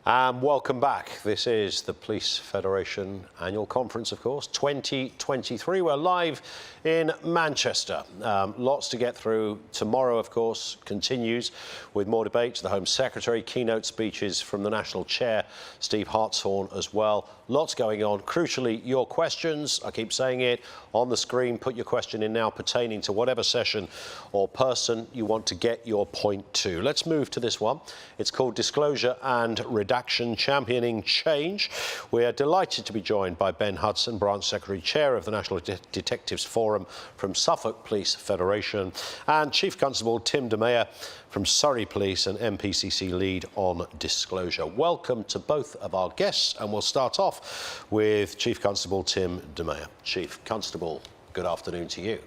Welcome back. This is the Police Federation Annual Conference, of course, 2023. We're live in Manchester. Lots to get through. Tomorrow, of course, continues with more debates. The Home Secretary, keynote speeches from the National Chair, Steve Hartshorn as well. Lots going on. Crucially, your questions, I keep saying it, on the screen. Put your question in now pertaining to whatever session or person you want to get your point to. Let's move to this one. It's called Disclosure and Redaction, Championing Change. We're delighted to be joined by Ben Hudson, Branch Secretary, Chair of the National Detectives Forum from Suffolk Police Federation, and Chief Constable Tim DeMeyer from Surrey Police and MPCC lead on disclosure. Welcome to both of our guests, and we'll start off with Chief Constable Tim DeMeyer. Chief Constable, good afternoon to you.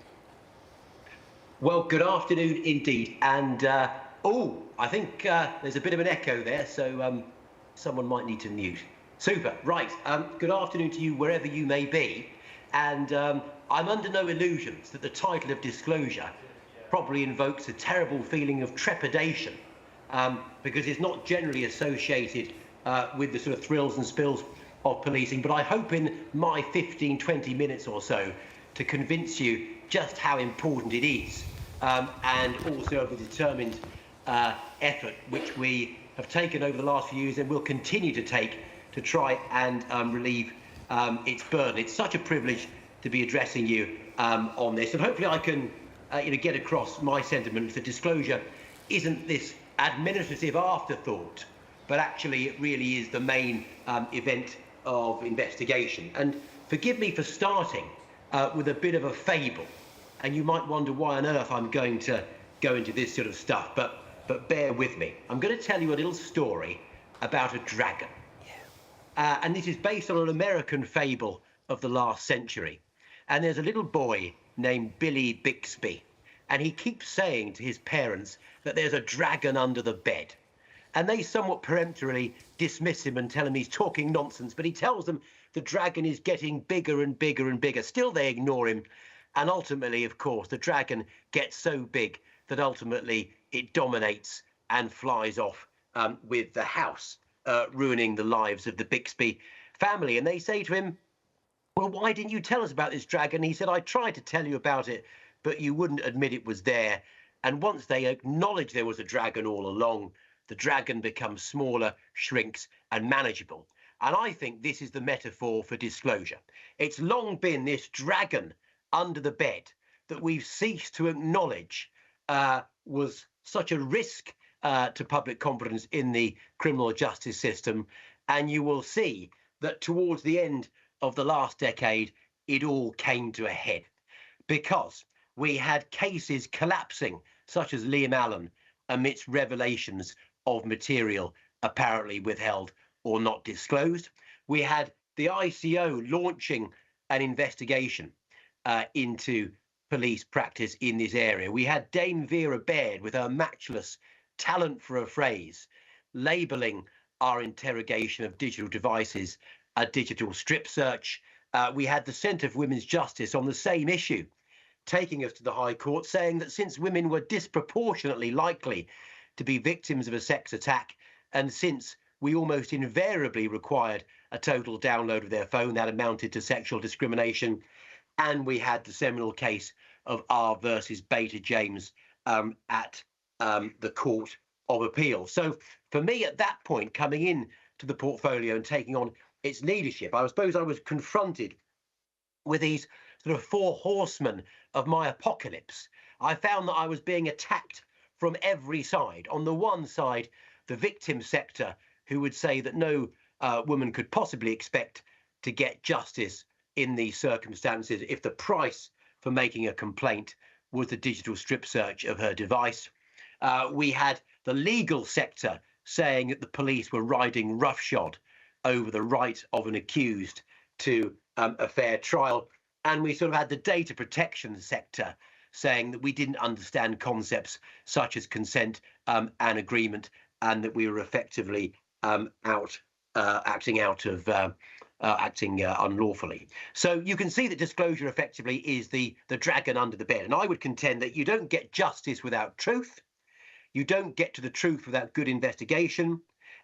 Well, good afternoon indeed. And, I think there's a bit of an echo there, so someone might need to mute. Super, right. Good afternoon to you wherever you may be. And I'm under no illusions that the title of Disclosure probably invokes a terrible feeling of trepidation because it's not generally associated with the sort of thrills and spills of policing. But I hope in my 15, 20 minutes or so to convince you just how important it is and also of the determined effort which we have taken over the last few years and will continue to take to try and relieve its burden. It's such a privilege to be addressing you on this, and hopefully I can get across my sentiment that disclosure isn't this administrative afterthought, but actually it really is the main event of investigation. And forgive me for starting with a bit of a fable, and you might wonder why on earth I'm going to go into this sort of stuff, but bear with me. I'm going to tell you a little story about a dragon. And this is based on an American fable of the last century. And there's a little boy named Billy Bixby, and he keeps saying to his parents that there's a dragon under the bed. And they somewhat peremptorily dismiss him and tell him he's talking nonsense, but he tells them the dragon is getting bigger and bigger and bigger. Still, they ignore him. And ultimately, of course, the dragon gets so big that ultimately it dominates and flies off with the house, ruining the lives of the Bixby family. And they say to him, well, why didn't you tell us about this dragon? He said, I tried to tell you about it, but you wouldn't admit it was there. And once they acknowledge there was a dragon all along, the dragon becomes smaller, shrinks, and manageable. And I think this is the metaphor for disclosure. It's long been this dragon under the bed that we've ceased to acknowledge was such a risk to public confidence in the criminal justice system. And you will see that towards the end of the last decade, it all came to a head because we had cases collapsing, such as Liam Allen, amidst revelations of material apparently withheld or not disclosed. We had the ICO launching an investigation into police practice in this area. We had Dame Vera Baird with her matchless talent for a phrase, labelling our interrogation of digital devices a digital strip search. We had the Centre for Women's Justice on the same issue, taking us to the High Court, saying that since women were disproportionately likely to be victims of a sex attack, and since we almost invariably required a total download of their phone, that amounted to sexual discrimination. And we had the seminal case of R versus Beta James at the Court of Appeal. So for me, at that point, coming in to the portfolio and taking on its leadership, I suppose I was confronted with these sort of four horsemen of my apocalypse. I found that I was being attacked from every side. On the one side, the victim sector, who would say that no woman could possibly expect to get justice in these circumstances if the price for making a complaint was the digital strip search of her device. We had the legal sector saying that the police were riding roughshod over the right of an accused to a fair trial. And we sort of had the data protection sector saying that we didn't understand concepts such as consent and agreement, and that we were effectively acting unlawfully. So you can see that disclosure effectively is the dragon under the bed. And I would contend that you don't get justice without truth. You don't get to the truth without good investigation.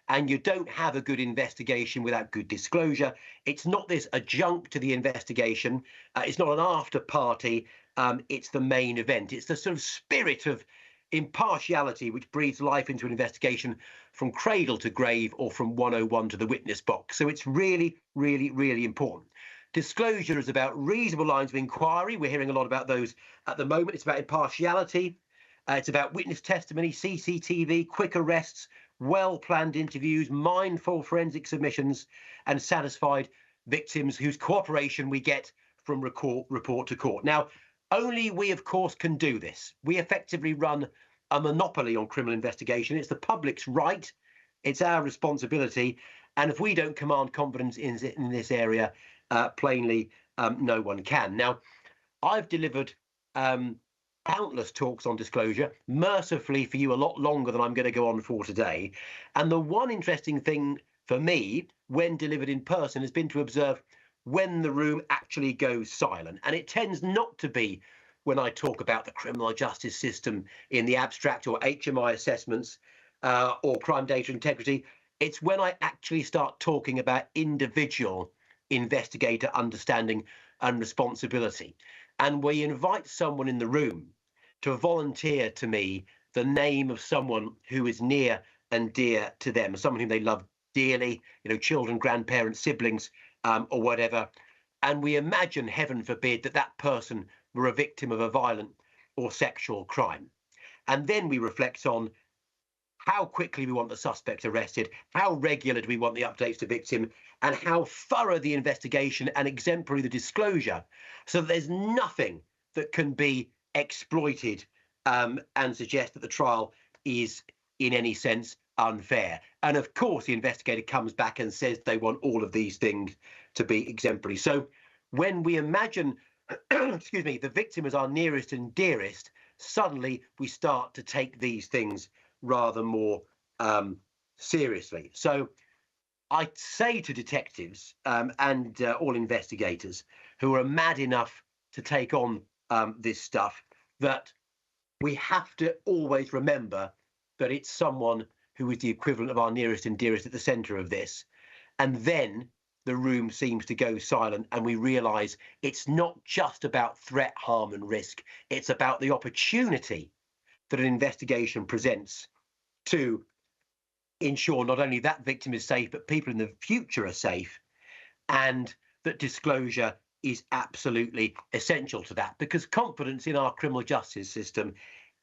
And you don't have a good investigation without good disclosure. It's not this adjunct to the investigation. It's not an after party. It's the main event. It's the sort of spirit of impartiality which breathes life into an investigation from cradle to grave, or from 101 to the witness box. So it's really, really, really important. Disclosure is about reasonable lines of inquiry. We're hearing a lot about those at the moment. It's about impartiality. It's about witness testimony, CCTV, quick arrests, well-planned interviews, mindful forensic submissions, and satisfied victims whose cooperation we get from report to court. Now, only we, of course, can do this. We effectively run a monopoly on criminal investigation. It's the public's right. It's our responsibility. And if we don't command confidence in this area, plainly, no one can. Now, I've delivered countless talks on disclosure, mercifully for you a lot longer than I'm going to go on for today. And the one interesting thing for me when delivered in person has been to observe when the room actually goes silent. And it tends not to be when I talk about the criminal justice system in the abstract, or HMI assessments, or crime data integrity. It's when I actually start talking about individual investigator understanding and responsibility. And we invite someone in the room to volunteer to me the name of someone who is near and dear to them, someone whom they love dearly, children, grandparents, siblings, or whatever. And we imagine, heaven forbid, that that person were a victim of a violent or sexual crime. And then we reflect on how quickly we want the suspect arrested, how regular do we want the updates to victim, and how thorough the investigation and exemplary the disclosure, so that there's nothing that can be exploited and suggest that the trial is in any sense unfair. And of course, the investigator comes back and says they want all of these things to be exemplary. So when we imagine, excuse me, the victim as our nearest and dearest, suddenly we start to take these things rather more seriously. So I say to detectives and all investigators who are mad enough to take on this stuff, that we have to always remember that it's someone who is the equivalent of our nearest and dearest at the centre of this. And then the room seems to go silent, and we realise it's not just about threat, harm and risk. It's about the opportunity that an investigation presents to ensure not only that victim is safe, but people in the future are safe, and that disclosure is absolutely essential to that, because confidence in our criminal justice system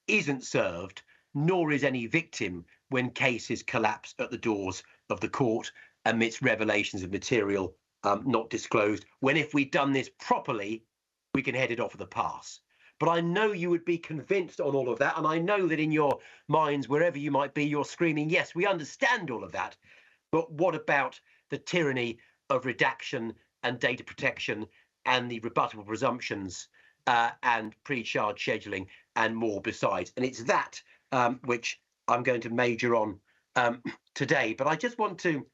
isn't served, nor is any victim, when cases collapse at the doors of the court amidst revelations of material not disclosed, when if we'd done this properly, we can head it off at the pass. But I know you would be convinced on all of that, and I know that in your minds, wherever you might be, you're screaming, yes, we understand all of that, but what about the tyranny of redaction and data protection and the rebuttable presumptions and pre-charge scheduling and more besides? And it's that which I'm going to major on today. But I just want to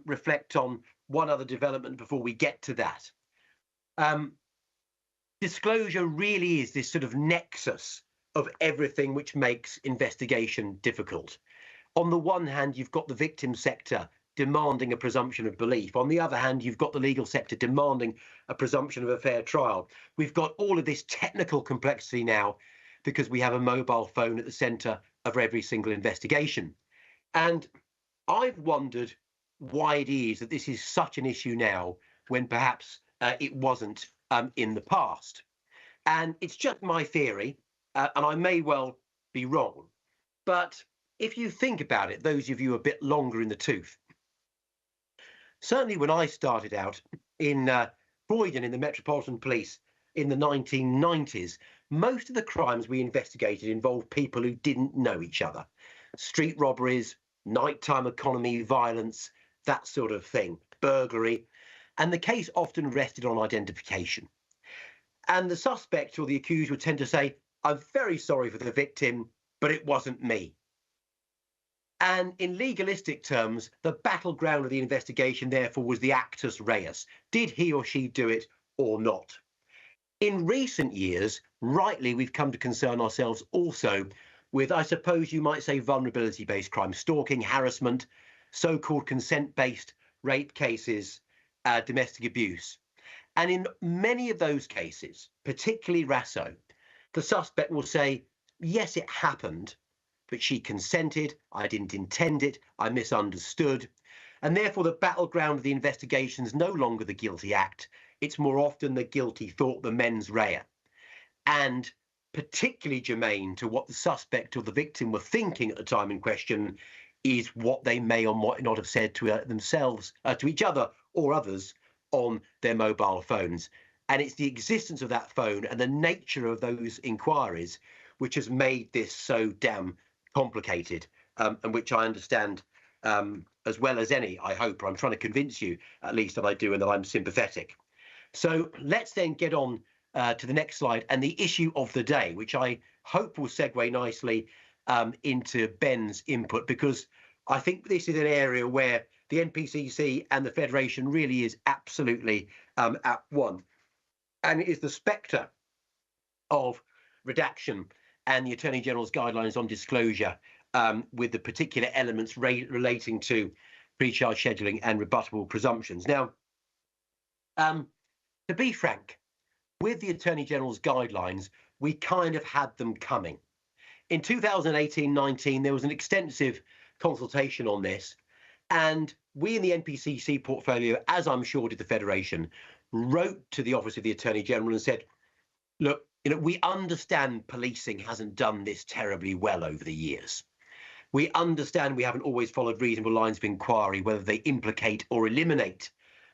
reflect on one other development before we get to that. Disclosure really is this sort of nexus of everything which makes investigation difficult. On the one hand, you've got the victim sector demanding a presumption of belief. On the other hand, you've got the legal sector demanding a presumption of a fair trial. We've got all of this technical complexity now because we have a mobile phone at the centre of every single investigation. And I've wondered why it is that this is such an issue now when perhaps it wasn't in the past. And it's just my theory, and I may well be wrong. But if you think about it, those of you a bit longer in the tooth, certainly when I started out in Croydon in the Metropolitan Police in the 1990s, most of the crimes we investigated involved people who didn't know each other. Street robberies, nighttime economy violence, that sort of thing, burglary. And the case often rested on identification. And the suspect or the accused would tend to say, I'm very sorry for the victim, but it wasn't me. And in legalistic terms, the battleground of the investigation, therefore, was the actus reus. Did he or she do it or not? In recent years, rightly, we've come to concern ourselves also with, I suppose you might say, vulnerability-based crime, stalking, harassment, so-called consent-based rape cases, domestic abuse. And in many of those cases, particularly Rasso, the suspect will say, yes, it happened, but she consented, I didn't intend it, I misunderstood. And therefore the battleground of the investigation is no longer the guilty act, it's more often the guilty thought, the mens rea. And particularly germane to what the suspect or the victim were thinking at the time in question is what they may or might not have said to themselves, to each other or others on their mobile phones. And it's the existence of that phone and the nature of those inquiries which has made this so damn complicated, and which I understand as well as any, I hope, or I'm trying to convince you at least that I do and that I'm sympathetic. So let's then get on to the next slide and the issue of the day, which I hope will segue nicely into Ben's input, because I think this is an area where the NPCC and the Federation really is absolutely at one. And it is the spectre of redaction and the Attorney General's guidelines on disclosure, with the particular elements relating to pre-charge scheduling and rebuttable presumptions. Now, to be frank, with the Attorney General's guidelines, we kind of had them coming. In 2018-19, there was an extensive consultation on this, and we in the NPCC portfolio, as I'm sure did the Federation, wrote to the Office of the Attorney General and said, look, we understand policing hasn't done this terribly well over the years. We understand we haven't always followed reasonable lines of inquiry, whether they implicate or eliminate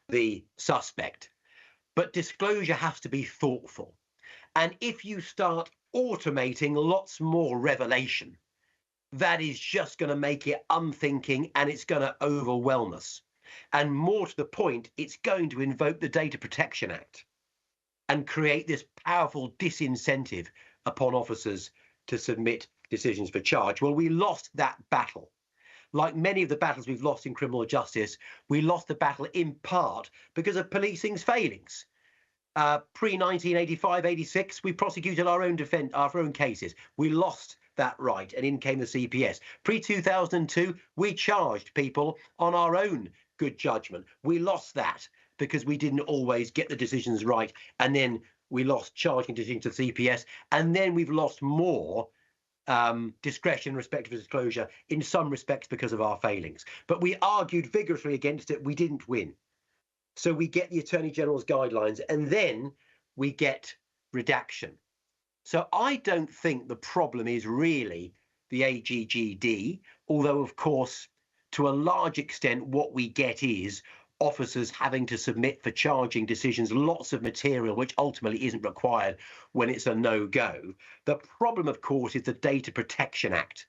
the suspect. But disclosure has to be thoughtful. And if you start automating lots more revelation, that is just going to make it unthinking and it's going to overwhelm us. And more to the point, it's going to invoke the Data Protection Act and create this powerful disincentive upon officers to submit decisions for charge. Well, we lost that battle. Like many of the battles we've lost in criminal justice, we lost the battle in part because of policing's failings. Pre-1985-86, we prosecuted our own cases. We lost that right, and in came the CPS. Pre-2002, we charged people on our own good judgment. We lost that because we didn't always get the decisions right, and then we lost charging decisions to CPS, and then we've lost more discretion in respect of disclosure in some respects because of our failings. But we argued vigorously against it. We didn't win. So we get the Attorney General's guidelines, and then we get redaction. So I don't think the problem is really the AGGD, although, of course, to a large extent, what we get is officers having to submit for charging decisions lots of material which ultimately isn't required when it's a no-go. The problem, of course, is the Data Protection Act,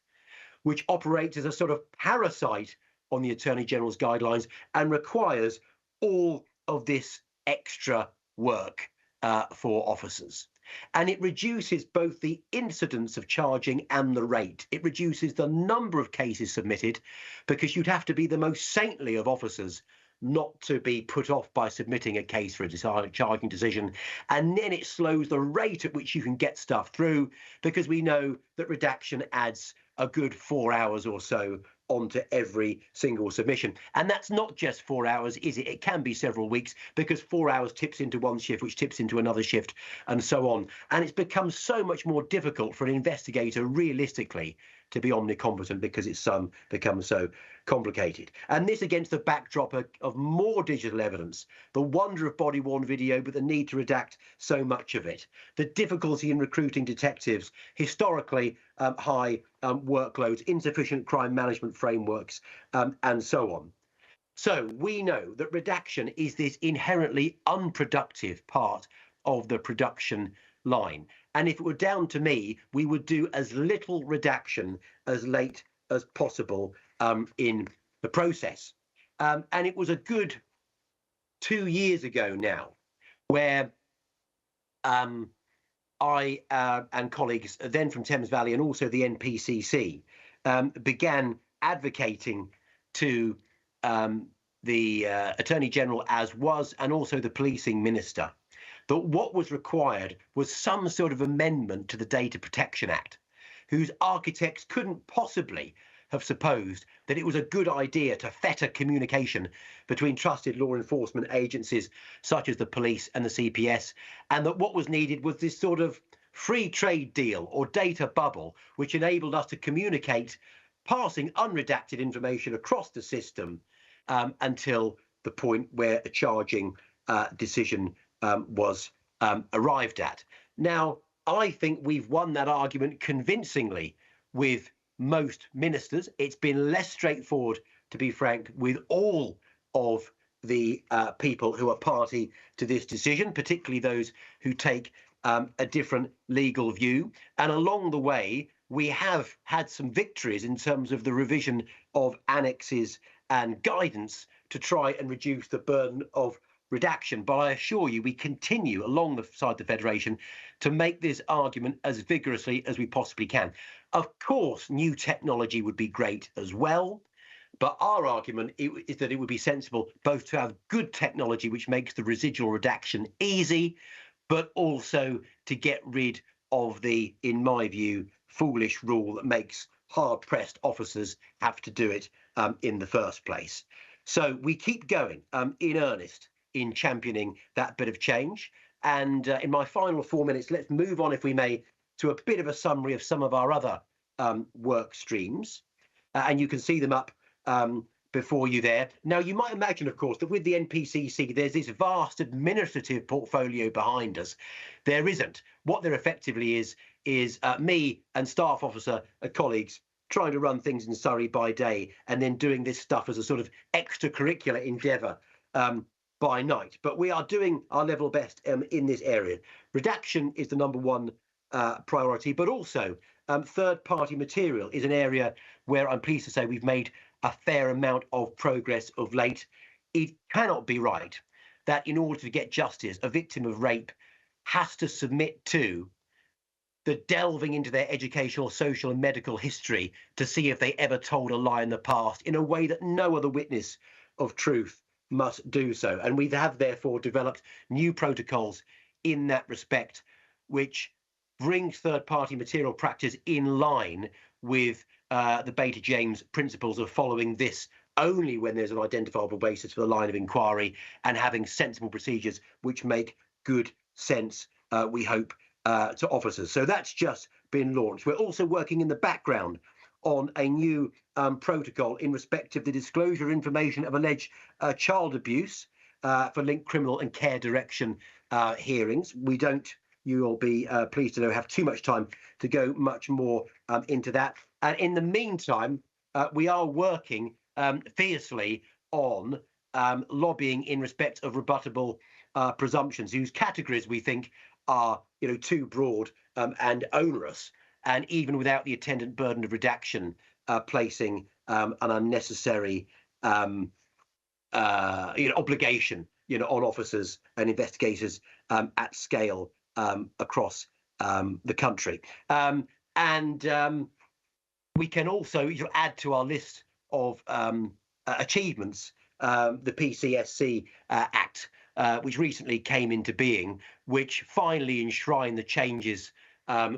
which operates as a sort of parasite on the Attorney General's guidelines and requires all of this extra work for officers. And it reduces both the incidence of charging and the rate. It reduces the number of cases submitted, because you'd have to be the most saintly of officers not to be put off by submitting a case for a charging decision. And then it slows the rate at which you can get stuff through, because we know that redaction adds a good 4 hours or so onto every single submission. And that's not just 4 hours, is it? It can be several weeks, because 4 hours tips into one shift, which tips into another shift, and so on. And it's become so much more difficult for an investigator realistically to be omnicompetent, because it's become so complicated. And this against the backdrop of more digital evidence, the wonder of body-worn video, but the need to redact so much of it, the difficulty in recruiting detectives, historically high workloads, insufficient crime management frameworks, and so on. So we know that redaction is this inherently unproductive part of the production line. And if it were down to me, we would do as little redaction as late as possible in the process. And it was a good 2 years ago now where I and colleagues then from Thames Valley and also the NPCC began advocating to the Attorney General, as was, and also the policing minister, that what was required was some sort of amendment to the Data Protection Act, whose architects couldn't possibly have supposed that it was a good idea to fetter communication between trusted law enforcement agencies such as the police and the CPS, and that what was needed was this sort of free trade deal or data bubble which enabled us to communicate passing unredacted information across the system until the point where a charging decision was arrived at. Now, I think we've won that argument convincingly with most ministers. It's been less straightforward, to be frank, with all of the people who are party to this decision, particularly those who take a different legal view. And along the way, we have had some victories in terms of the revision of annexes and guidance to try and reduce the burden of redaction. But I assure you, we continue along the side of the Federation to make this argument as vigorously as we possibly can. Of course, new technology would be great as well. But our argument is that it would be sensible both to have good technology, which makes the residual redaction easy, but also to get rid of the, in my view, foolish rule that makes hard-pressed officers have to do it in the first place. So we keep going in earnest in championing that bit of change. And in my final 4 minutes, let's move on, if we may, to a bit of a summary of some of our other work streams. And you can see them up before you there. Now, you might imagine, of course, that with the NPCC, there's this vast administrative portfolio behind us. There isn't. What there effectively is me and staff officer colleagues trying to run things in Surrey by day and then doing this stuff as a sort of extracurricular endeavour by night. But we are doing our level best in this area. Redaction is the #1 priority, but also third-party material is an area where I'm pleased to say we've made a fair amount of progress of late. It cannot be right that in order to get justice, a victim of rape has to submit to the delving into their educational, social and medical history to see if they ever told a lie in the past in a way that no other witness of truth must do so. And we have therefore developed new protocols in that respect, which brings third-party material practice in line with the Beta James principles of following this only when there's an identifiable basis for the line of inquiry and having sensible procedures which make good sense, we hope, to officers. So that's just been launched. We're also working in the background on a new protocol in respect of the disclosure information of alleged child abuse for linked criminal and care direction hearings. We don't, you'll be pleased to know, have too much time to go much more into that. And in the meantime, we are working fiercely on lobbying in respect of rebuttable presumptions, whose categories we think are, too broad and onerous, and even without the attendant burden of redaction, placing an unnecessary obligation, on officers and investigators at scale across the country. We can also add to our list of achievements the PCSC Act, which recently came into being, which finally enshrined the changes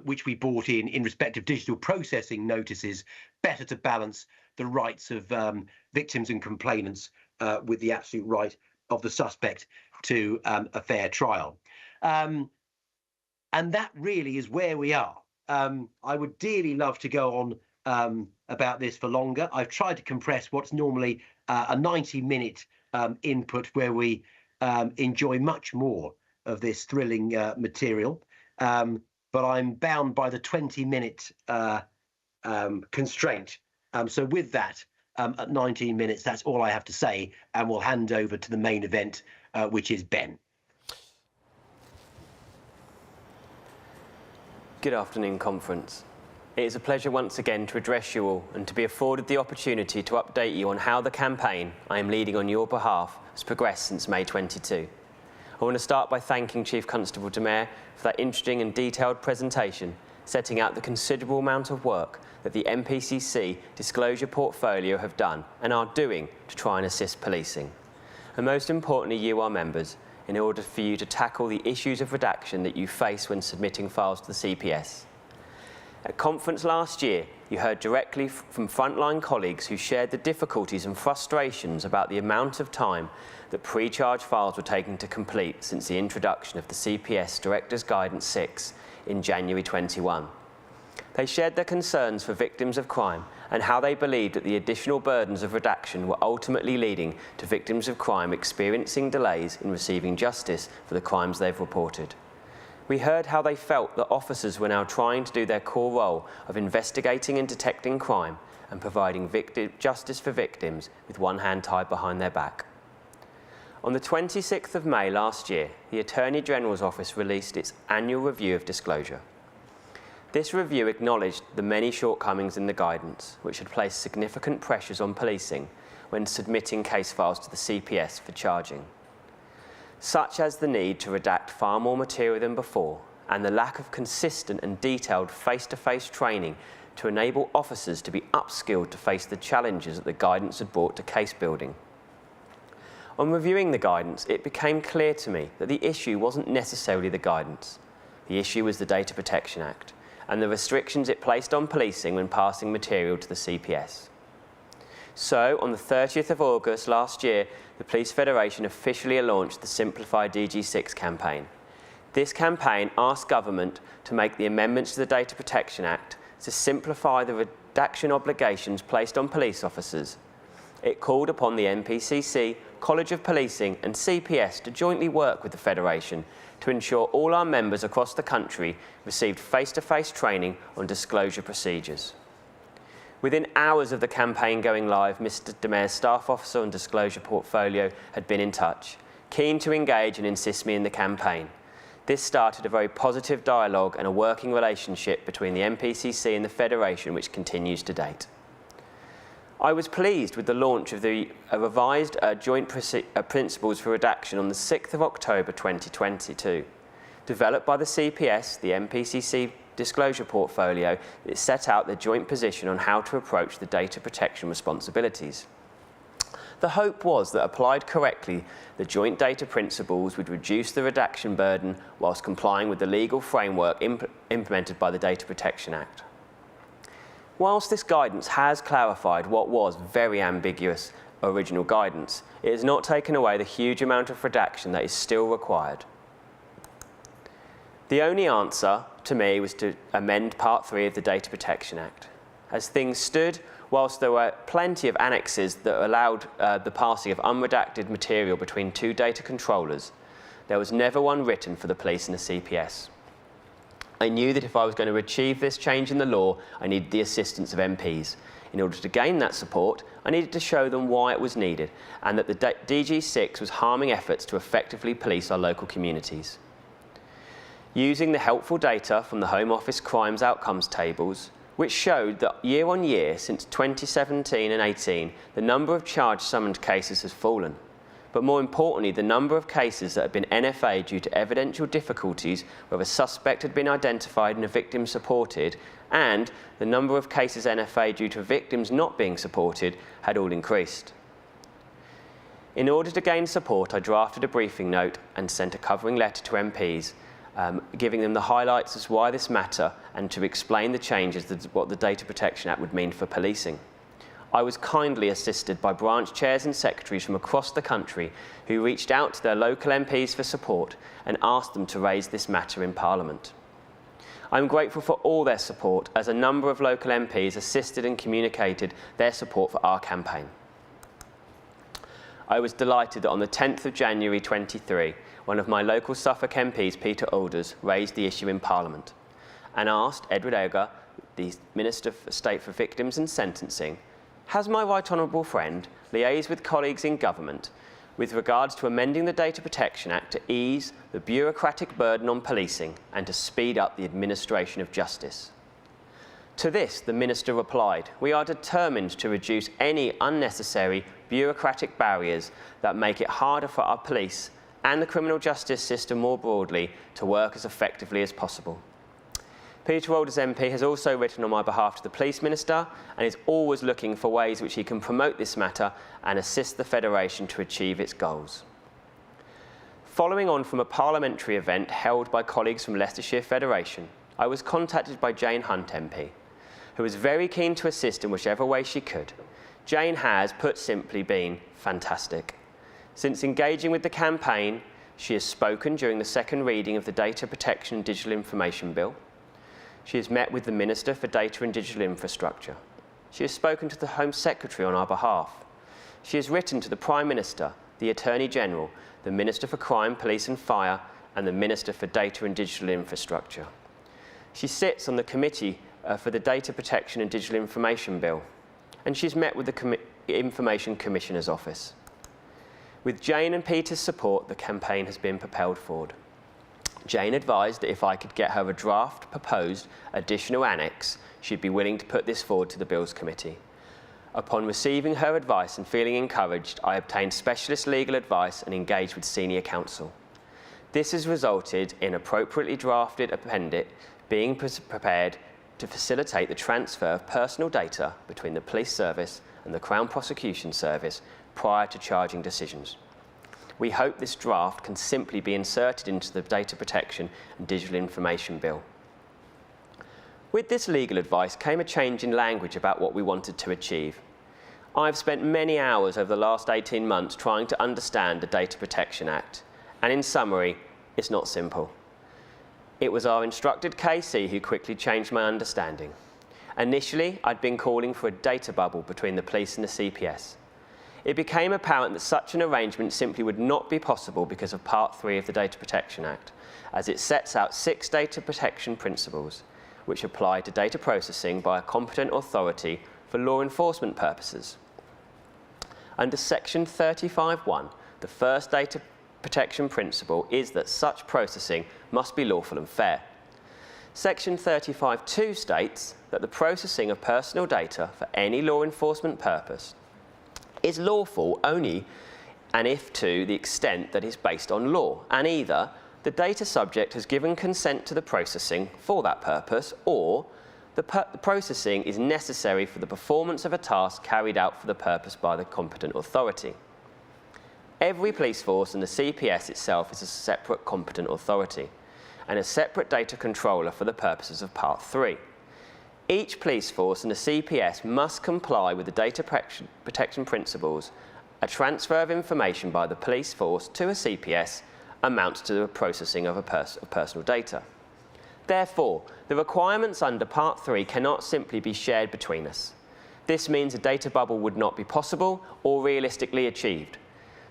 which we brought in respect of digital processing notices, better to balance the rights of victims and complainants with the absolute right of the suspect to a fair trial. And that really is where we are. I would dearly love to go on about this for longer. I've tried to compress what's normally a 90-minute input where we enjoy much more of this thrilling material. But I'm bound by the 20-minute constraint. So with that, at 19 minutes, that's all I have to say, and we'll hand over to the main event, which is Ben. Good afternoon, Conference. It is a pleasure once again to address you all and to be afforded the opportunity to update you on how the campaign I am leading on your behalf has progressed since May 22. I want to start by thanking Chief Constable de Maire for that interesting and detailed presentation, setting out the considerable amount of work that the NPCC disclosure portfolio have done and are doing to try and assist policing. And most importantly, you, our members, in order for you to tackle the issues of redaction that you face when submitting files to the CPS. At conference last year, you heard directly from frontline colleagues who shared the difficulties and frustrations about the amount of time that pre-charge files were taking to complete since the introduction of the CPS Director's Guidance 6 in January 21. They shared their concerns for victims of crime and how they believed that the additional burdens of redaction were ultimately leading to victims of crime experiencing delays in receiving justice for the crimes they've reported. We heard how they felt that officers were now trying to do their core role of investigating and detecting crime and providing justice for victims with one hand tied behind their back. On the 26th of May last year, the Attorney General's Office released its annual review of disclosure. This review acknowledged the many shortcomings in the guidance, which had placed significant pressures on policing when submitting case files to the CPS for charging, such as the need to redact far more material than before and the lack of consistent and detailed face-to-face training to enable officers to be upskilled to face the challenges that the guidance had brought to case building. On reviewing the guidance, it became clear to me that the issue wasn't necessarily the guidance. The issue was the Data Protection Act and the restrictions it placed on policing when passing material to the CPS. So, on the 30th of August last year, the Police Federation officially launched the Simplify DG6 campaign. This campaign asked government to make the amendments to the Data Protection Act to simplify the redaction obligations placed on police officers. It called upon the NPCC, College of Policing and CPS to jointly work with the Federation to ensure all our members across the country received face-to-face training on disclosure procedures. Within hours of the campaign going live, Mr. DeMare's staff officer and disclosure portfolio had been in touch, keen to engage and assist me in the campaign. This started a very positive dialogue and a working relationship between the NPCC and the Federation, which continues to date. I was pleased with the launch of the revised Joint Principles for Redaction on the 6th of October 2022. Developed by the CPS, the NPCC disclosure portfolio, it set out the joint position on how to approach the data protection responsibilities. The hope was that applied correctly, the joint data principles would reduce the redaction burden whilst complying with the legal framework implemented by the Data Protection Act. Whilst this guidance has clarified what was very ambiguous original guidance, it has not taken away the huge amount of redaction that is still required. The only answer to me was to amend Part 3 of the Data Protection Act. As things stood, whilst there were plenty of annexes that allowed the passing of unredacted material between two data controllers, there was never one written for the police and the CPS. I knew that if I was going to achieve this change in the law, I needed the assistance of MPs. In order to gain that support, I needed to show them why it was needed and that the DG6 was harming efforts to effectively police our local communities. Using the helpful data from the Home Office Crimes Outcomes tables, which showed that year on year since 2017 and 18, the number of charged summoned cases has fallen. But more importantly, the number of cases that have been NFA due to evidential difficulties where a suspect had been identified and a victim supported, and the number of cases NFA due to victims not being supported had all increased. In order to gain support, I drafted a briefing note and sent a covering letter to MPs, giving them the highlights as why this matter and to explain the changes that what the Data Protection Act would mean for policing. I was kindly assisted by branch chairs and secretaries from across the country who reached out to their local MPs for support and asked them to raise this matter in Parliament. I'm grateful for all their support, as a number of local MPs assisted and communicated their support for our campaign. I was delighted that on the 10th of January 23, one of my local Suffolk MPs, Peter Alders, raised the issue in Parliament and asked Edward Elgar, the Minister for State for Victims and Sentencing, has my right honourable friend liaised with colleagues in government with regards to amending the Data Protection Act to ease the bureaucratic burden on policing and to speed up the administration of justice? To this, the Minister replied, "We are determined to reduce any unnecessary bureaucratic barriers that make it harder for our police and the criminal justice system more broadly to work as effectively as possible." Peter Alders MP has also written on my behalf to the Police Minister and is always looking for ways which he can promote this matter and assist the Federation to achieve its goals. Following on from a parliamentary event held by colleagues from Leicestershire Federation, I was contacted by Jane Hunt MP, who was very keen to assist in whichever way she could. Jane has, put simply, been fantastic. Since engaging with the campaign, she has spoken during the second reading of the Data Protection and Digital Information Bill. She has met with the Minister for Data and Digital Infrastructure. She has spoken to the Home Secretary on our behalf. She has written to the Prime Minister, the Attorney General, the Minister for Crime, Police and Fire, and the Minister for Data and Digital Infrastructure. She sits on the Committee for the Data Protection and Digital Information Bill, and she's met with the Information Commissioner's Office. With Jane and Peter's support, the campaign has been propelled forward. Jane advised that if I could get her a draft proposed additional annex, she'd be willing to put this forward to the Bills Committee. Upon receiving her advice and feeling encouraged, I obtained specialist legal advice and engaged with senior counsel. This has resulted in appropriately drafted appendix being prepared to facilitate the transfer of personal data between the Police Service and the Crown Prosecution Service prior to charging decisions. We hope this draft can simply be inserted into the Data Protection and Digital Information Bill. With this legal advice came a change in language about what we wanted to achieve. I've spent many hours over the last 18 months trying to understand the Data Protection Act, and in summary, it's not simple. It was our instructed KC who quickly changed my understanding. Initially, I'd been calling for a data bubble between the police and the CPS. It became apparent that such an arrangement simply would not be possible because of Part 3 of the Data Protection Act, as it sets out 6 data protection principles, which apply to data processing by a competent authority for law enforcement purposes. Under Section 35(1), the first data protection principle is that such processing must be lawful and fair. Section 35(2) states that the processing of personal data for any law enforcement purpose is lawful only and if to the extent that is based on law, and either the data subject has given consent to the processing for that purpose, or the processing is necessary for the performance of a task carried out for the purpose by the competent authority. Every police force and the CPS itself is a separate competent authority and a separate data controller for the purposes of Part 3. Each police force and the CPS must comply with the data protection principles. A transfer of information by the police force to a CPS amounts to the processing of personal data. Therefore, the requirements under Part 3 cannot simply be shared between us. This means a data bubble would not be possible or realistically achieved.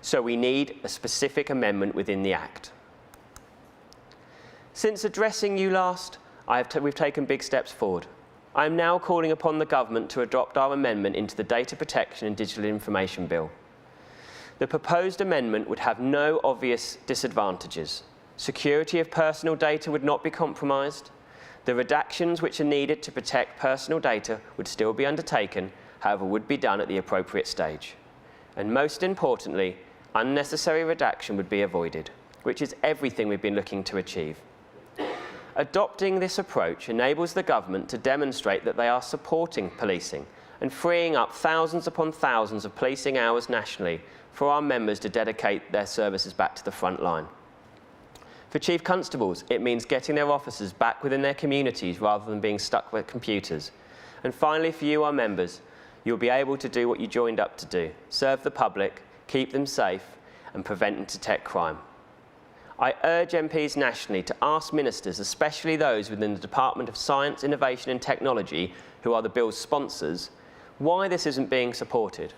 So we need a specific amendment within the Act. Since addressing you last, we've taken big steps forward. I am now calling upon the government to adopt our amendment into the Data Protection and Digital Information Bill. The proposed amendment would have no obvious disadvantages. Security of personal data would not be compromised. The redactions which are needed to protect personal data would still be undertaken, however, would be done at the appropriate stage. And most importantly, unnecessary redaction would be avoided, which is everything we've been looking to achieve. Adopting this approach enables the government to demonstrate that they are supporting policing and freeing up thousands upon thousands of policing hours nationally for our members to dedicate their services back to the front line. For Chief Constables, it means getting their officers back within their communities rather than being stuck with computers. And finally, for you, our members, you'll be able to do what you joined up to do: serve the public, keep them safe, and prevent and detect crime. I urge MPs nationally to ask ministers, especially those within the Department of Science, Innovation and Technology, who are the bill's sponsors, why this isn't being supported,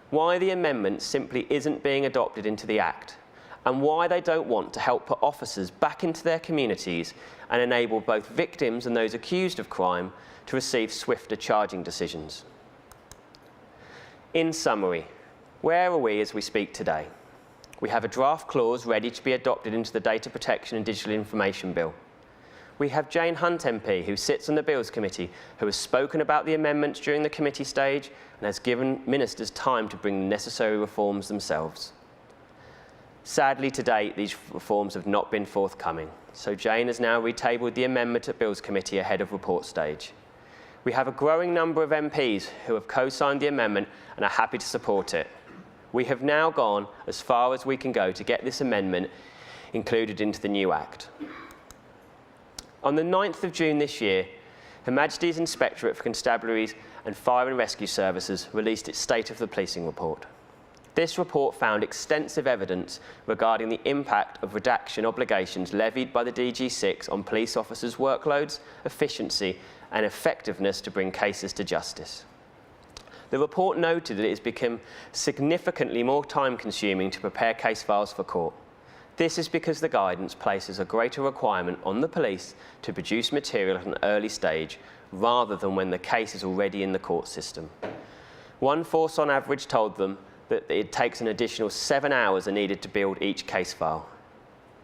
why the amendment simply isn't being adopted into the Act, and why they don't want to help put officers back into their communities and enable both victims and those accused of crime to receive swifter charging decisions. In summary, where are we as we speak today? We have a draft clause ready to be adopted into the Data Protection and Digital Information Bill. We have Jane Hunt MP, who sits on the Bills Committee, who has spoken about the amendments during the committee stage and has given ministers time to bring the necessary reforms themselves. Sadly, to date, these reforms have not been forthcoming, so Jane has now retabled the amendment at Bills Committee ahead of report stage. We have a growing number of MPs who have co-signed the amendment and are happy to support it. We have now gone as far as we can go to get this amendment included into the new Act. On the 9th of June this year, Her Majesty's Inspectorate for Constabularies and Fire and Rescue Services released its State of the Policing report. This report found extensive evidence regarding the impact of redaction obligations levied by the DG6 on police officers' workloads, efficiency and effectiveness to bring cases to justice. The report noted that it has become significantly more time-consuming to prepare case files for court. This is because the guidance places a greater requirement on the police to produce material at an early stage rather than when the case is already in the court system. One force on average told them that it takes an additional 7 hours are needed to build each case file.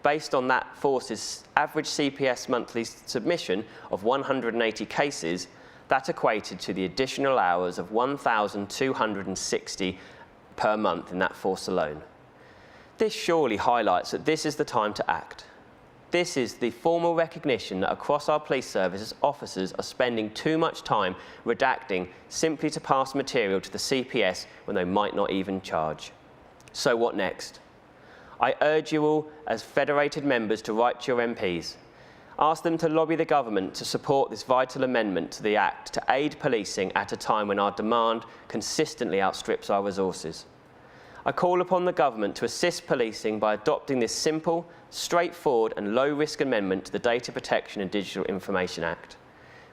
Based on that force's average CPS monthly submission of 180 cases, that equated to the additional hours of 1,260 per month in that force alone. This surely highlights that this is the time to act. This is the formal recognition that across our police services, officers are spending too much time redacting simply to pass material to the CPS when they might not even charge. So what next? I urge you all as federated members to write to your MPs. Ask them to lobby the government to support this vital amendment to the Act to aid policing at a time when our demand consistently outstrips our resources. I call upon the government to assist policing by adopting this simple, straightforward and low-risk amendment to the Data Protection and Digital Information Act.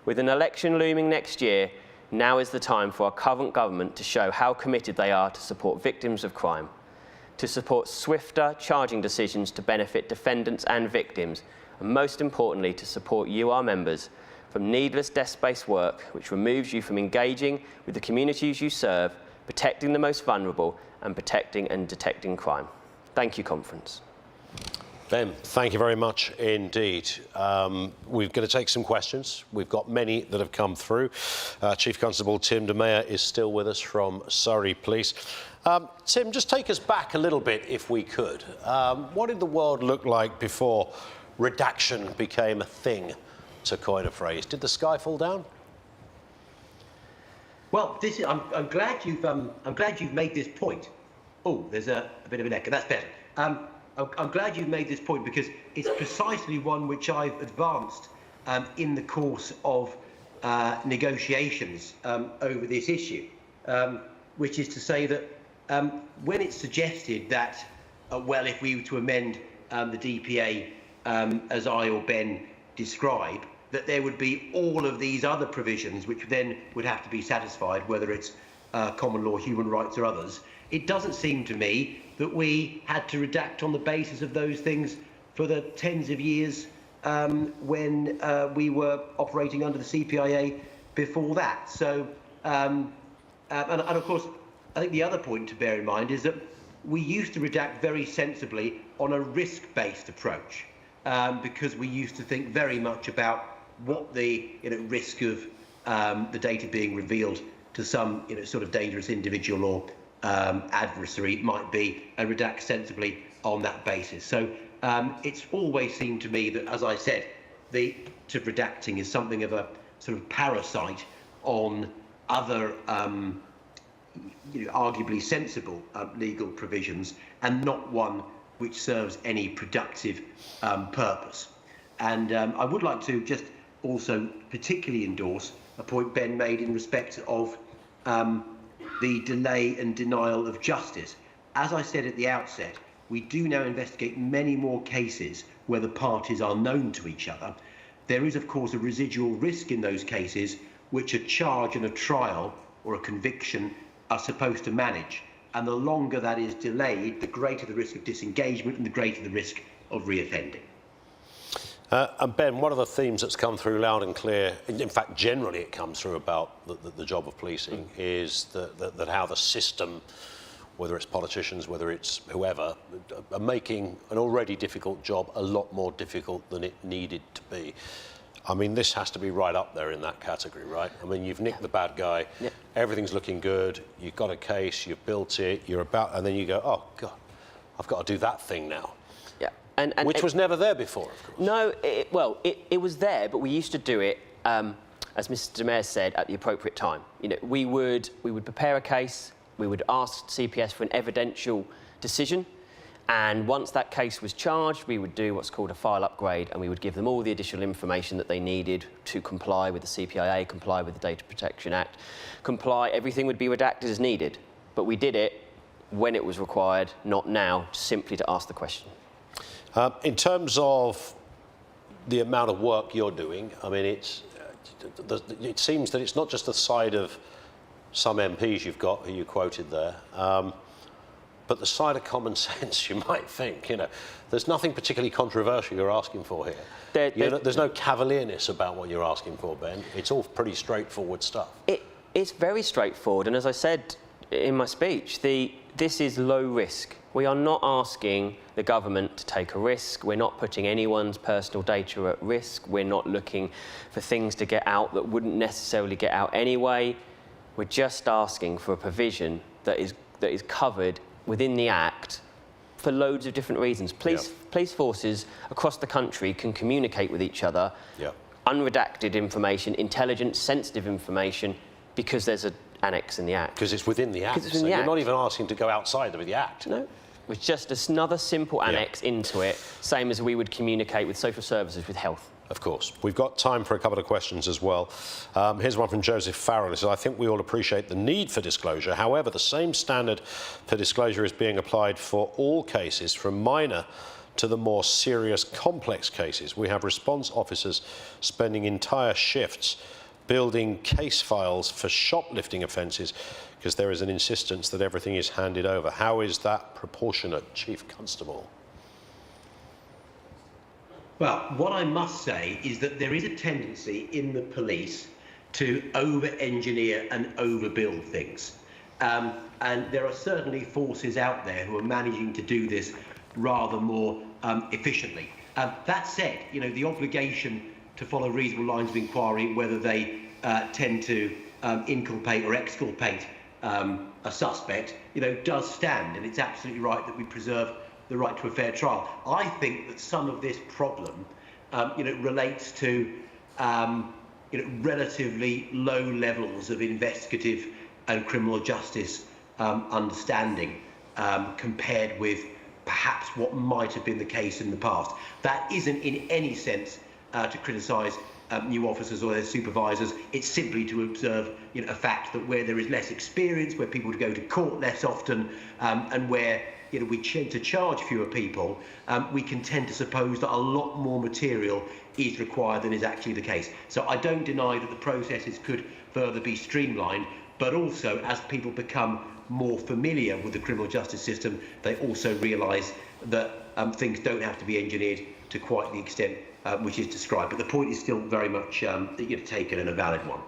With an election looming next year, now is the time for our current government to show how committed they are to support victims of crime, to support swifter charging decisions to benefit defendants and victims, and most importantly, to support you, our members, from needless desk-based work which removes you from engaging with the communities you serve, protecting the most vulnerable, and protecting and detecting crime. Thank you, Conference. Ben, thank you very much indeed. We're going to take some questions. We've got many that have come through. Chief Constable Tim de Meyer is still with us from Surrey Police. Tim, just take us back a little bit if we could. What did the world look like before redaction became a thing, to coin a phrase? Did the sky fall down? Well, I'm glad you've made this point. Oh, there's a bit of an echo. That's better. I'm glad you've made this point because it's precisely one which I've advanced in the course of negotiations over this issue, which is to say that when it's suggested that, well, if we were to amend the DPA as I or Ben describe, that there would be all of these other provisions which then would have to be satisfied, whether it's common law, human rights or others. It doesn't seem to me that we had to redact on the basis of those things for the tens of years when we were operating under the CPIA before that. So, and of course, I think the other point to bear in mind is that we used to redact very sensibly on a risk-based approach because we used to think very much about what the risk of the data being revealed to some sort of dangerous individual or adversary might be, and redact sensibly on that basis. So it's always seemed to me that, as I said, redacting is something of a sort of parasite on other arguably sensible legal provisions, and not one which serves any productive purpose. And I would like to just also particularly endorse a point Ben made in respect of the delay and denial of justice. As I said at the outset, we do now investigate many more cases where the parties are known to each other. There is, of course, a residual risk in those cases which a charge and a trial or a conviction are supposed to manage. And the longer that is delayed, the greater the risk of disengagement and the greater the risk of reoffending. And Ben, one of the themes that's come through loud and clear, in fact, generally it comes through about the job of policing, is that how the system, whether it's politicians, whether it's whoever, are making an already difficult job a lot more difficult than it needed to be. I mean, this has to be right up there in that category, right? I mean, you've nicked the bad guy, everything's looking good, you've got a case, you've built it, and then you go, oh, God, I've got to do that thing now. Which was never there before, of course. No, it was there, but we used to do it, as Mr. de Meyer said, at the appropriate time. We would prepare a case, we would ask CPS for an evidential decision, And once that case was charged, we would do what's called a file upgrade, and we would give them all the additional information that they needed to comply with the CPIA, comply with the Data Protection Act, everything would be redacted as needed. But we did it when it was required, not now, simply to ask the question. In terms of the amount of work you're doing, I mean, it seems that it's not just the side of some MPs you've got, who you quoted there, but the side of common sense, you might think. There's nothing particularly controversial you're asking for here. There's no cavalierness about what you're asking for, Ben. It's all pretty straightforward stuff. It's very straightforward, and as I said in my speech, this is low risk. We are not asking the government to take a risk. We're not putting anyone's personal data at risk. We're not looking for things to get out that wouldn't necessarily get out anyway. We're just asking for a provision that is covered within the Act for loads of different reasons. Police forces across the country can communicate with each other, unredacted information, intelligence, sensitive information, because there's an annex in the Act. Because it's within the Act. So you're not even asking to go outside of the Act. No. It's just another simple annex into it, same as we would communicate with social services, with health. Of course. We've got time for a couple of questions as well. Here's one from Joseph Farrell. He says, I think we all appreciate the need for disclosure. However, the same standard for disclosure is being applied for all cases, from minor to the more serious, complex cases. We have response officers spending entire shifts building case files for shoplifting offences because there is an insistence that everything is handed over. How is that proportionate, Chief Constable? Well, what I must say is that there is a tendency in the police to over-engineer and overbuild things. And there are certainly forces out there who are managing to do this rather more efficiently. That said, the obligation to follow reasonable lines of inquiry, whether they tend to inculpate or exculpate a suspect, does stand, and it's absolutely right that we preserve the right to a fair trial. I think that some of this problem, relates to, relatively low levels of investigative and criminal justice understanding compared with perhaps what might have been the case in the past. That isn't in any sense to criticise new officers or their supervisors. It's simply to observe a fact that where there is less experience, where people go to court less often, and where we tend to charge fewer people, we can tend to suppose that a lot more material is required than is actually the case. So I don't deny that the processes could further be streamlined, but also as people become more familiar with the criminal justice system, they also realise that things don't have to be engineered to quite the extent which is described. But the point is still very much taken and a valid one.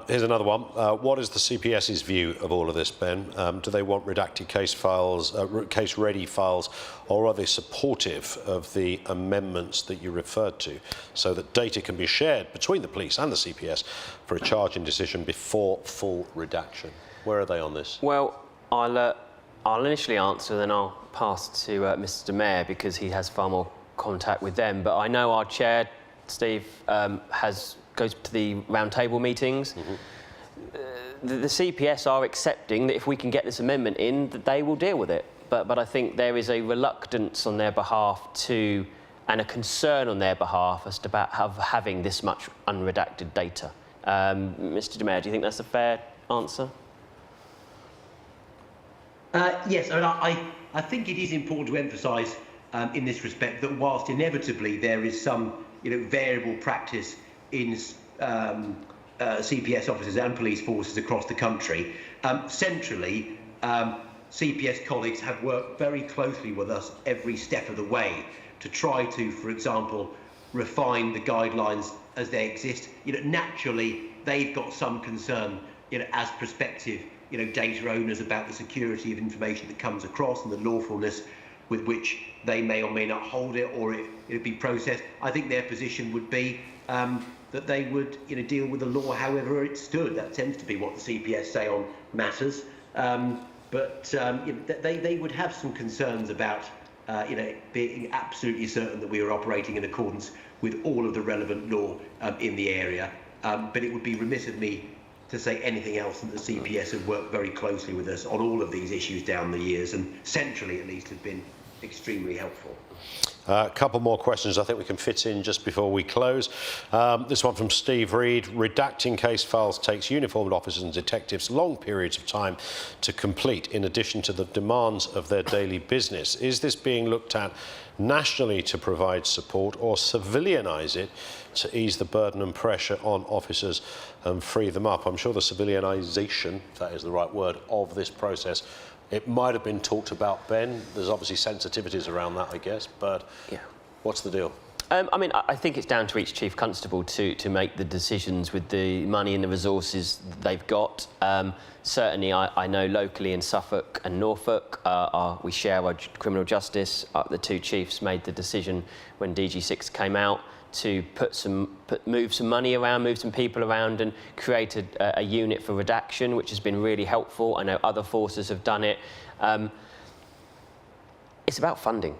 Here's another one. What is the CPS's view of all of this, Ben? Do they want redacted case files, case-ready files, or are they supportive of the amendments that you referred to, so that data can be shared between the police and the CPS for a charging decision before full redaction? Where are they on this? Well, I'll initially answer, then I'll pass to Mr. Mayor, because he has far more contact with them. But I know our chair, Steve, goes to the roundtable meetings. Mm-hmm. The CPS are accepting that if we can get this amendment in, that they will deal with it. But I think there is a reluctance on their behalf and a concern on their behalf as to about having this much unredacted data. Mr. De Mayor, do you think that's a fair answer? Yes, I think it is important to emphasise in this respect that whilst inevitably there is some variable practice in CPS officers and police forces across the country, centrally CPS colleagues have worked very closely with us every step of the way to try to, for example, refine the guidelines as they exist. Naturally they've got some concern as prospective data owners about the security of information that comes across and the lawfulness with which they may or may not hold it or it be processed. I think their position would be that they would deal with the law however it stood. That tends to be what the CPS say on matters. But they would have some concerns about being absolutely certain that we are operating in accordance with all of the relevant law in the area. But it would be remiss of me to say anything else than the CPS have worked very closely with us on all of these issues down the years, and centrally at least have been extremely helpful. A couple more questions I think we can fit in just before we close. This one from Steve Reed. Redacting case files takes uniformed officers and detectives long periods of time to complete, in addition to the demands of their daily business. Is this being looked at nationally to provide support, or civilianise it to ease the burden and pressure on officers and free them up? I'm sure the civilianisation, if that is the right word, of this process, it might have been talked about, Ben. There's obviously sensitivities around that, I guess, but yeah, what's the deal? I mean, I think it's down to each chief constable to make the decisions with the money and the resources they've got. Certainly, I know locally in Suffolk and Norfolk, we share our criminal justice. The two chiefs made the decision when DG6 came out to move some money around, move some people around, and created a unit for redaction, which has been really helpful. I know other forces have done it. It's about funding.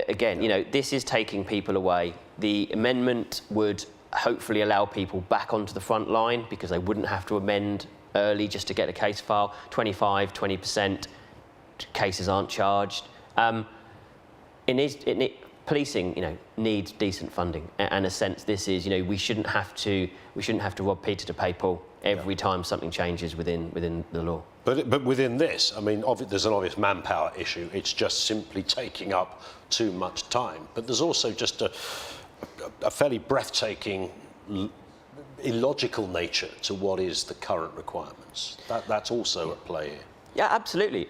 Again, you know, this is taking people away. The amendment would hopefully allow people back onto the front line because they wouldn't have to amend early just to get a case file. 20% cases aren't charged. Policing, you know, needs decent funding, and in a sense, this is, you know, we shouldn't have to rob Peter to pay Paul every time something changes within the law. But within this, I mean, there's an obvious manpower issue. It's just simply taking up too much time. But there's also just a fairly breathtaking, illogical nature to what is the current requirements. That's also at play here. Yeah, absolutely.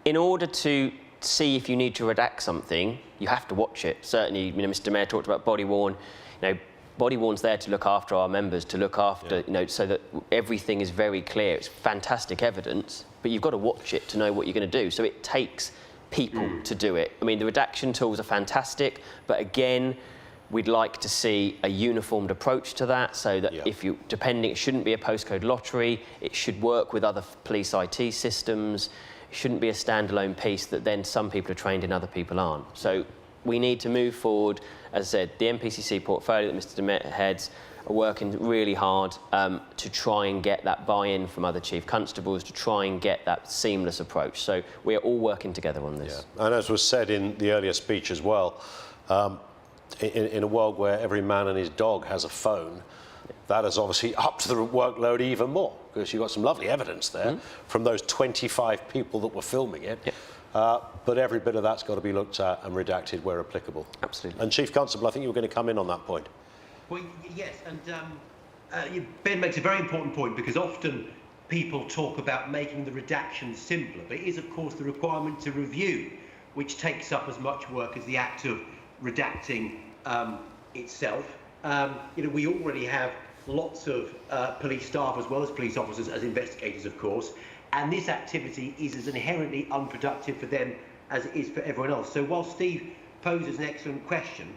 In order to see if you need to redact something, you have to watch it. Certainly, you know, Mr. Mayor talked about body worn. You know, body worn's there to look after our members, to look after, you know, so that everything is very clear. It's fantastic evidence, but you've got to watch it to know what you're going to do. So it takes people to do it. I mean, the redaction tools are fantastic, but again, we'd like to see a uniformed approach to that, so that it shouldn't be a postcode lottery. It should work with other police IT systems. It shouldn't be a standalone piece that then some people are trained in, other people aren't. So we need to move forward. As I said, the NPCC portfolio that Mr. DeMett heads are working really hard to try and get that buy-in from other chief constables, to try and get that seamless approach. So we are all working together on this. Yeah. And as was said in the earlier speech as well, in a world where every man and his dog has a phone, that has obviously upped the workload even more, because you've got some lovely evidence there from those 25 people that were filming it. Yeah. But every bit of that's got to be looked at and redacted where applicable. Absolutely. And Chief Constable, I think you were going to come in on that point. Well, yes, and Ben makes a very important point, because often people talk about making the redaction simpler, but it is, of course, the requirement to review, which takes up as much work as the act of redacting itself. You know, we already have lots of police staff, as well as police officers, as investigators, of course, and this activity is as inherently unproductive for them as it is for everyone else. So while Steve poses an excellent question,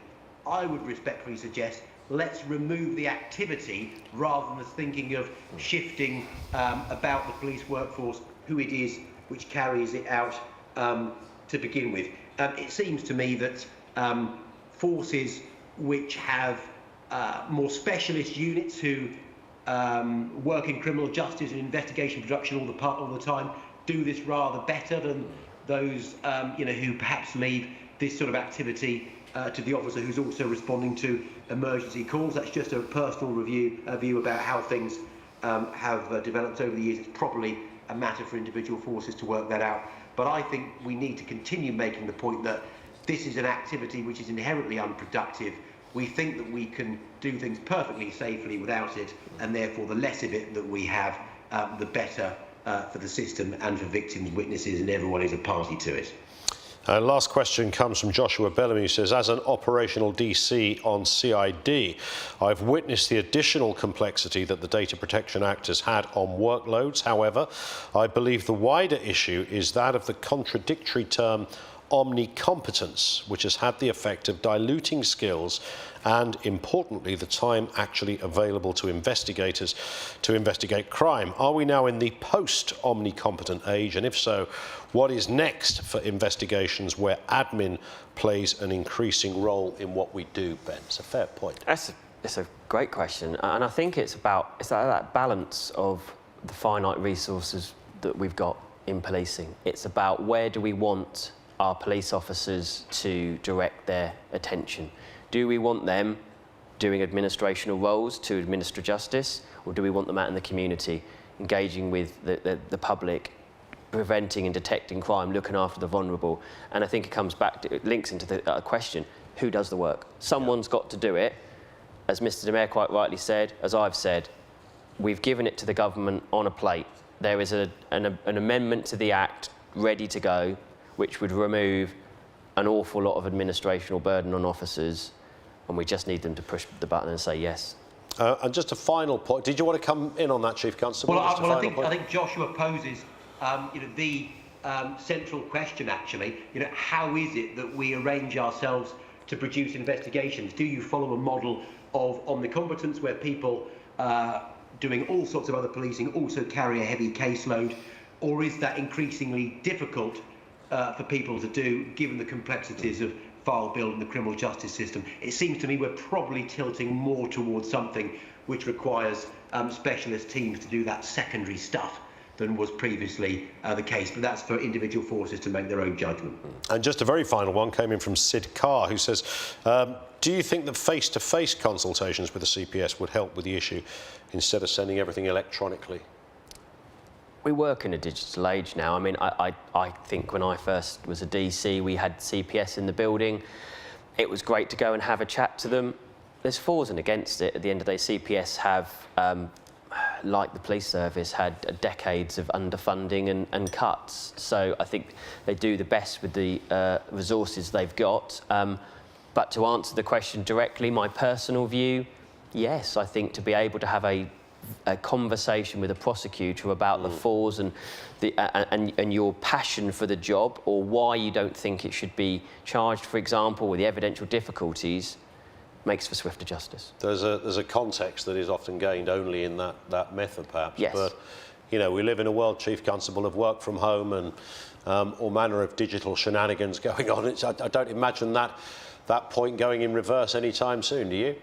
I would respectfully suggest let's remove the activity rather than thinking of shifting about the police workforce, who it is which carries it out to begin with. It seems to me that forces which have more specialist units who work in criminal justice and investigation production all the time do this rather better than those you know, who perhaps leave this sort of activity to the officer who's also responding to emergency calls. That's just a personal view about how things have developed over the years. It's probably a matter for individual forces to work that out. But I think we need to continue making the point that this is an activity which is inherently unproductive. We think that we can do things perfectly safely without it, and therefore the less of it that we have, the better for the system and for victims, witnesses, and everyone who's a party to it. Last question comes from Joshua Bellamy, who says, as an operational DC on CID, I've witnessed the additional complexity that the Data Protection Act has had on workloads. However, I believe the wider issue is that of the contradictory term omnicompetence, which has had the effect of diluting skills and, importantly, the time actually available to investigators to investigate crime. Are we now in the post-omnicompetent age? And if so, what is next for investigations where admin plays an increasing role in what we do, Ben? It's a fair point. That's It's a great question, and I think it's that balance of the finite resources that we've got in policing. It's about where do we want our police officers to direct their attention. Do we want them doing administrational roles to administer justice, or do we want them out in the community, engaging with the public, preventing and detecting crime, looking after the vulnerable? And I think it comes back to, it links into the question, who does the work? Someone's got to do it. As Mr. De Mayor quite rightly said, as I've said, we've given it to the government on a plate. There is an amendment to the Act ready to go, which would remove an awful lot of administrational burden on officers, and we just need them to push the button and say yes. And just a final point. Did you want to come in on that, Chief Constable? Well, I think Joshua poses the central question, actually. How is it that we arrange ourselves to produce investigations? Do you follow a model of omnicompetence where people doing all sorts of other policing also carry a heavy caseload, or is that increasingly difficult for people to do given the complexities of file build in the criminal justice system? It seems to me we're probably tilting more towards something which requires specialist teams to do that secondary stuff than was previously the case, but that's for individual forces to make their own judgment. And just a very final one came in from Sid Carr, who says, do you think that face-to-face consultations with the CPS would help with the issue instead of sending everything electronically? We work in a digital age now. I mean, I think when I first was a DC, we had CPS in the building. It was great to go and have a chat to them. There's fors and against it. At the end of the day, CPS have, like the police service, had decades of underfunding and cuts. So I think they do the best with the resources they've got. But to answer the question directly, my personal view, yes, I think to be able to have a conversation with a prosecutor about the fors and your passion for the job, or why you don't think it should be charged, for example, with the evidential difficulties, makes for swifter justice. There's a context that is often gained only in that method, perhaps. Yes. But, we live in a world, Chief Constable, of work from home and all manner of digital shenanigans going on. I don't imagine that point going in reverse anytime soon, do you?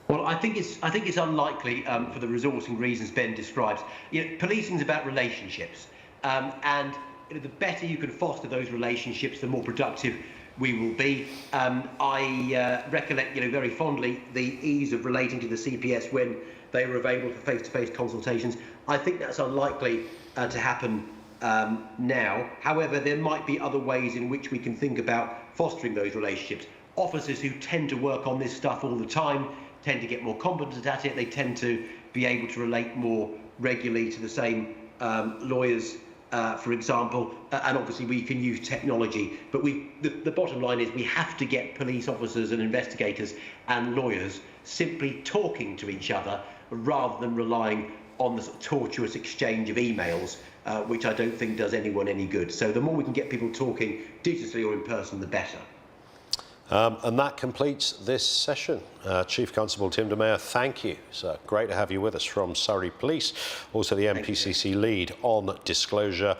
Well, I think it's unlikely for the resourcing reasons Ben describes. Policing is about relationships, and the better you can foster those relationships, the more productive we will be. I recollect, very fondly the ease of relating to the CPS when they were available for face-to-face consultations. I think that's unlikely to happen now. However, there might be other ways in which we can think about fostering those relationships. Officers who tend to work on this stuff all the time tend to get more competent at it. They tend to be able to relate more regularly to the same lawyers, for example, and obviously we can use technology. But the bottom line is we have to get police officers and investigators and lawyers simply talking to each other rather than relying on the sort of tortuous exchange of emails, which I don't think does anyone any good. So the more we can get people talking digitally or in person, the better. And that completes this session. Chief Constable Tim De Mayor, thank you. So great to have you with us from Surrey Police, also the MPCC lead on disclosure,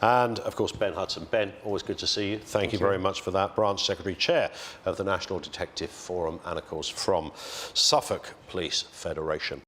and of course Ben Hudson. Ben, always good to see you. Thank you very much for that. Branch Secretary Chair of the National Detective Forum, and of course from Suffolk Police Federation.